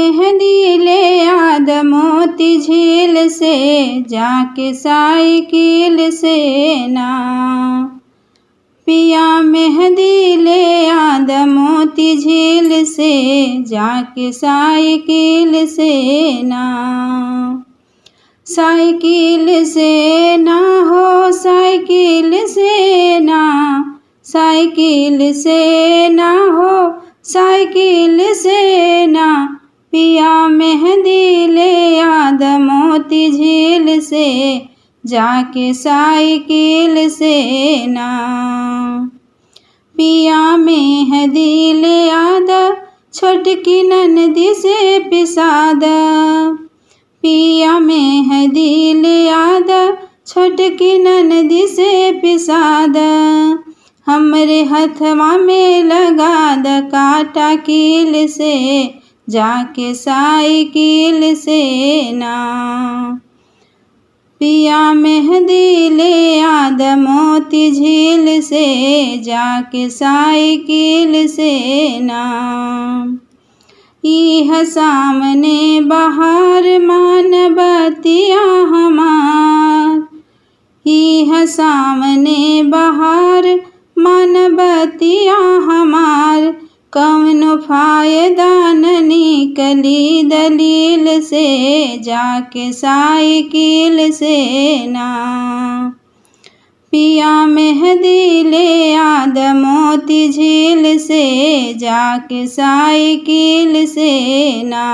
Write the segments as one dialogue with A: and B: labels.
A: मेहंदी ले आद मोती झील से, जाके साइकिल से ना। पिया मेहंदी ले आद मोती झील से, जाके साइकिल से ना। साइकिल से ना हो साइकिल से ना, साइकिल से ना हो साइकिल से ना। पिया मेहंदी ले आद मोती झील से, जाके साइकिल से ना। पिया मेहंदी ले आद छोटकी ननदी से पिसाद। पिया मेहंदी ले आद छोटकी ननदी से पिसाद। हमरे हथवा में लगा द काटा कील से, जाके साइकिल से ना। पिया मेहंदी ले आद मोती झील से, जाके साइकिल से ना। इह सामने बहार मानबतिया हमार, इह सामने बहार मानबतिया हमार। कौनो फायदा न निकली दलील से, जाके साइकिल से ना। पिया मेहंदी ले आद मोती झील से, जाके साइकिल से ना।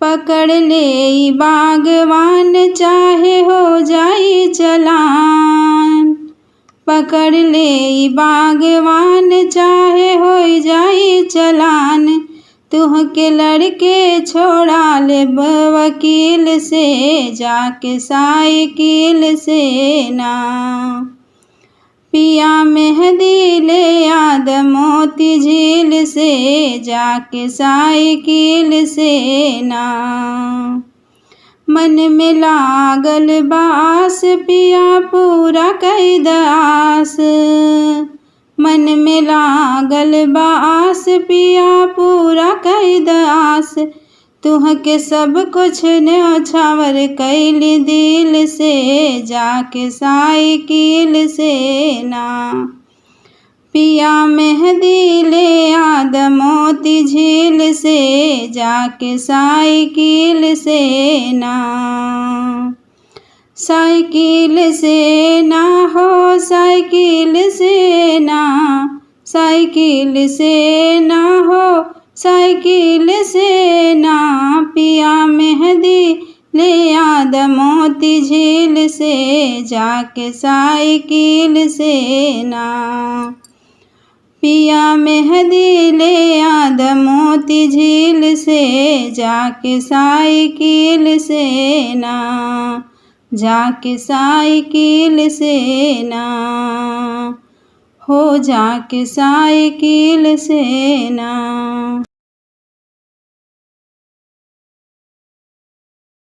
A: पकड़ ले बागवान चाहे हो जाई चलान। पकड़ ले बागवान चाहे हो जाई चलान। तुहके लड़के छोड़ा ले वकील से, जाके साइकिल से ना। पिया मेहंदी ले आद मोती झील से, जाके साइकिल से ना। मन में लागल बास पिया पूरा कैद आस। मन में लागल बास पिया पूरा कैद आस। तुहके सब कुछ न्योछावर कैली दिल से, जाके साइकिल से ना। पिया मेहंदी ले आद मोती झील से, जाके साइकिल से ना। साइकिल से ना हो साइकिल से ना, साइकिल से ना हो साइकिल से ना। पिया मेहंदी ले आद मोती झील से, जाके साइकिल से ना। पिया मेहंदी ले आद मोती झील से, जाके साइकिल से ना। जाके साइकिल से ना हो, जाके साइकिल से ना।